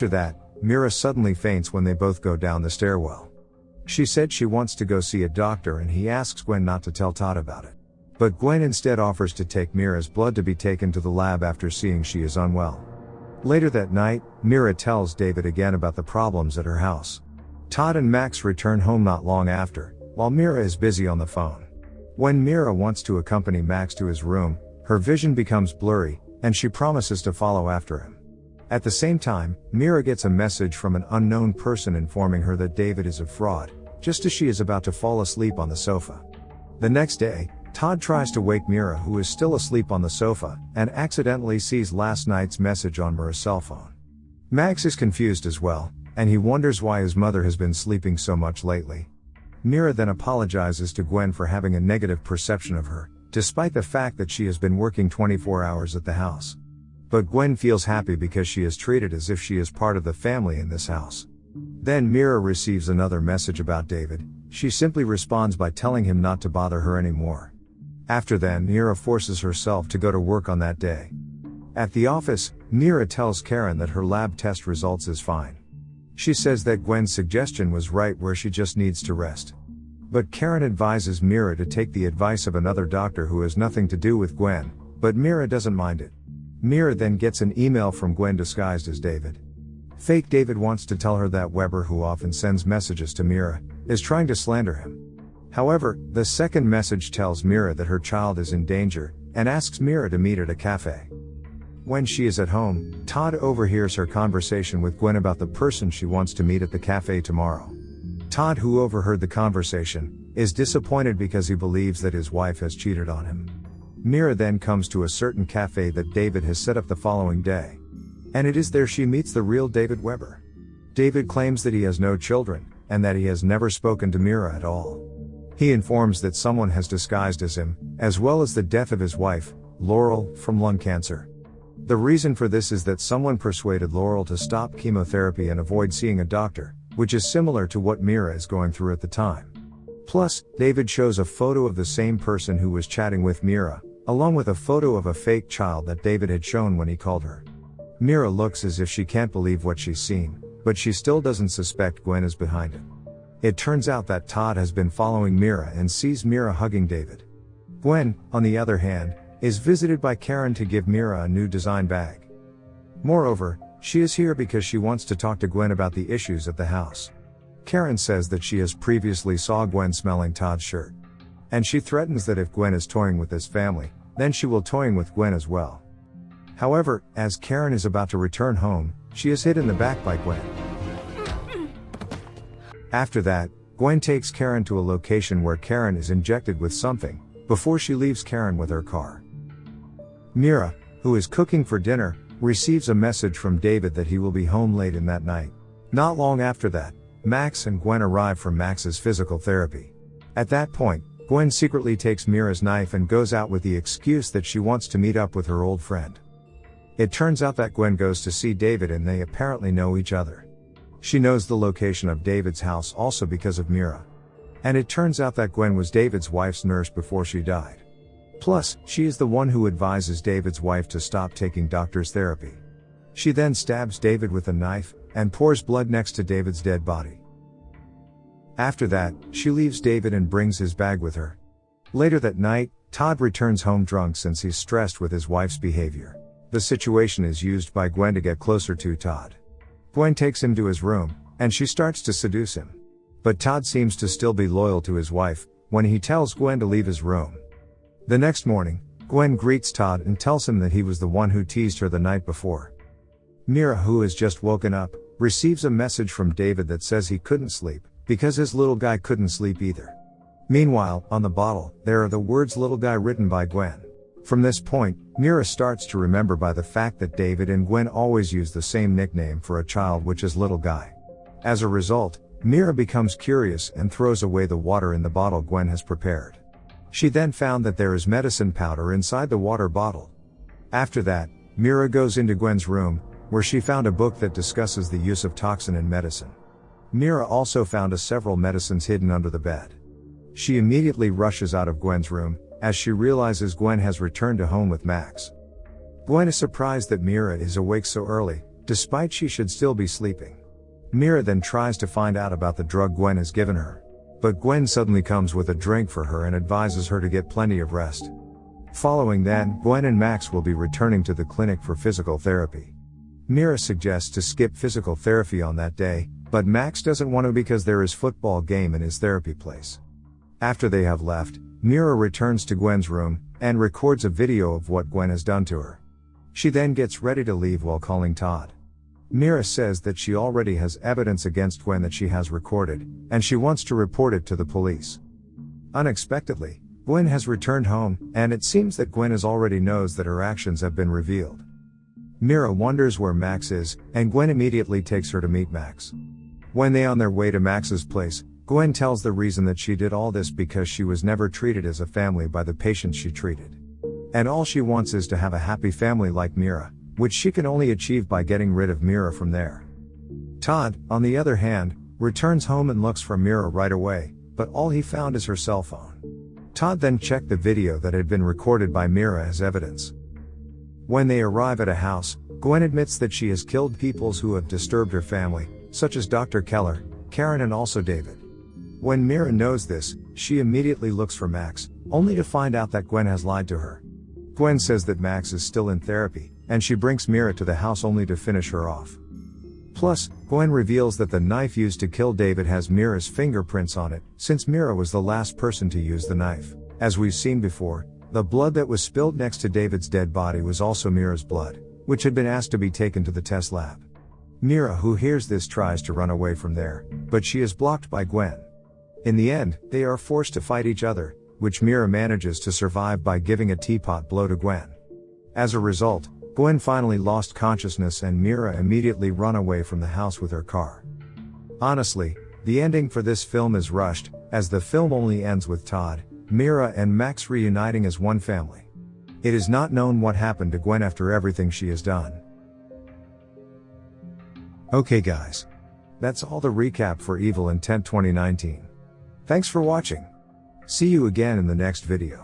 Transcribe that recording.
After that, Mira suddenly faints when they both go down the stairwell. She said she wants to go see a doctor and he asks Gwen not to tell Todd about it. But Gwen instead offers to take Mira's blood to be taken to the lab after seeing she is unwell. Later that night, Mira tells David again about the problems at her house. Todd and Max return home not long after, while Mira is busy on the phone. When Mira wants to accompany Max to his room, her vision becomes blurry, and she promises to follow after him. At the same time, Mira gets a message from an unknown person informing her that David is a fraud, just as she is about to fall asleep on the sofa. The next day, Todd tries to wake Mira, who is still asleep on the sofa, and accidentally sees last night's message on Mira's cell phone. Max is confused as well, and he wonders why his mother has been sleeping so much lately. Mira then apologizes to Gwen for having a negative perception of her, despite the fact that she has been working 24 hours at the house. But Gwen feels happy because she is treated as if she is part of the family in this house. Then Mira receives another message about David. She simply responds by telling him not to bother her anymore. After then, Mira forces herself to go to work on that day. At the office, Mira tells Karen that her lab test results is fine. She says that Gwen's suggestion was right, where she just needs to rest. But Karen advises Mira to take the advice of another doctor who has nothing to do with Gwen, but Mira doesn't mind it. Mira then gets an email from Gwen disguised as David. Fake David wants to tell her that Weber, who often sends messages to Mira, is trying to slander him. However, the second message tells Mira that her child is in danger, and asks Mira to meet at a cafe. When she is at home, Todd overhears her conversation with Gwen about the person she wants to meet at the cafe tomorrow. Todd, who overheard the conversation, is disappointed because he believes that his wife has cheated on him. Mira then comes to a certain cafe that David has set up the following day. And it is there she meets the real David Weber. David claims that he has no children, and that he has never spoken to Mira at all. He informs that someone has disguised as him, as well as the death of his wife, Laurel, from lung cancer. The reason for this is that someone persuaded Laurel to stop chemotherapy and avoid seeing a doctor, which is similar to what Mira is going through at the time. Plus, David shows a photo of the same person who was chatting with Mira, along with a photo of a fake child that David had shown when he called her. Mira looks as if she can't believe what she's seen, but she still doesn't suspect Gwen is behind it. It turns out that Todd has been following Mira and sees Mira hugging David. Gwen, on the other hand, is visited by Karen to give Mira a new design bag. Moreover, she is here because she wants to talk to Gwen about the issues at the house. Karen says that she has previously saw Gwen smelling Todd's shirt. And she threatens that if Gwen is toying with this family, then she will toying with Gwen as well. However, as Karen is about to return home, she is hit in the back by Gwen. After that, Gwen takes Karen to a location where Karen is injected with something, before she leaves Karen with her car. Mira, who is cooking for dinner, receives a message from David that he will be home late in that night. Not long after that, Max and Gwen arrive from Max's physical therapy. At that point, Gwen secretly takes Mira's knife and goes out with the excuse that she wants to meet up with her old friend. It turns out that Gwen goes to see David and they apparently know each other. She knows the location of David's house also because of Mira. And it turns out that Gwen was David's wife's nurse before she died. Plus, she is the one who advises David's wife to stop taking doctor's therapy. She then stabs David with a knife, and pours blood next to David's dead body. After that, she leaves David and brings his bag with her. Later that night, Todd returns home drunk since he's stressed with his wife's behavior. The situation is used by Gwen to get closer to Todd. Gwen takes him to his room, and she starts to seduce him. But Todd seems to still be loyal to his wife, when he tells Gwen to leave his room. The next morning, Gwen greets Todd and tells him that he was the one who teased her the night before. Mira, who has just woken up, receives a message from David that says he couldn't sleep, because his little guy couldn't sleep either. Meanwhile, on the bottle, there are the words "little guy" written by Gwen. From this point, Mira starts to remember by the fact that David and Gwen always use the same nickname for a child, which is little guy. As a result, Mira becomes curious and throws away the water in the bottle Gwen has prepared. She then found that there is medicine powder inside the water bottle. After that, Mira goes into Gwen's room, where she found a book that discusses the use of toxin in medicine. Mira also found several medicines hidden under the bed. She immediately rushes out of Gwen's room, as she realizes Gwen has returned to home with Max. Gwen is surprised that Mira is awake so early, despite she should still be sleeping. Mira then tries to find out about the drug Gwen has given her. But Gwen suddenly comes with a drink for her and advises her to get plenty of rest. Following that, Gwen and Max will be returning to the clinic for physical therapy. Mira suggests to skip physical therapy on that day, but Max doesn't want to because there is football game in his therapy place. After they have left, Mira returns to Gwen's room and records a video of what Gwen has done to her. She then gets ready to leave while calling Todd. Mira says that she already has evidence against Gwen that she has recorded, and she wants to report it to the police. Unexpectedly, Gwen has returned home, and it seems that Gwen already knows that her actions have been revealed. Mira wonders where Max is, and Gwen immediately takes her to meet Max. When they are on their way to Max's place, Gwen tells the reason that she did all this because she was never treated as a family by the patients she treated. And all she wants is to have a happy family like Mira, which she can only achieve by getting rid of Mira from there. Todd, on the other hand, returns home and looks for Mira right away, but all he found is her cell phone. Todd then checked the video that had been recorded by Mira as evidence. When they arrive at a house, Gwen admits that she has killed people who have disturbed her family, such as Dr. Keller, Karen and also David. When Mira knows this, she immediately looks for Max, only to find out that Gwen has lied to her. Gwen says that Max is still in therapy, and she brings Mira to the house only to finish her off. Plus, Gwen reveals that the knife used to kill David has Mira's fingerprints on it, since Mira was the last person to use the knife. As we've seen before, the blood that was spilled next to David's dead body was also Mira's blood, which had been asked to be taken to the test lab. Mira, who hears this, tries to run away from there, but she is blocked by Gwen. In the end, they are forced to fight each other, which Mira manages to survive by giving a teapot blow to Gwen. As a result, Gwen finally lost consciousness and Mira immediately run away from the house with her car. Honestly, the ending for this film is rushed, as the film only ends with Todd, Mira and Max reuniting as one family. It is not known what happened to Gwen after everything she has done. Okay guys. That's all the recap for Evil Intent 2019. Thanks for watching. See you again in the next video.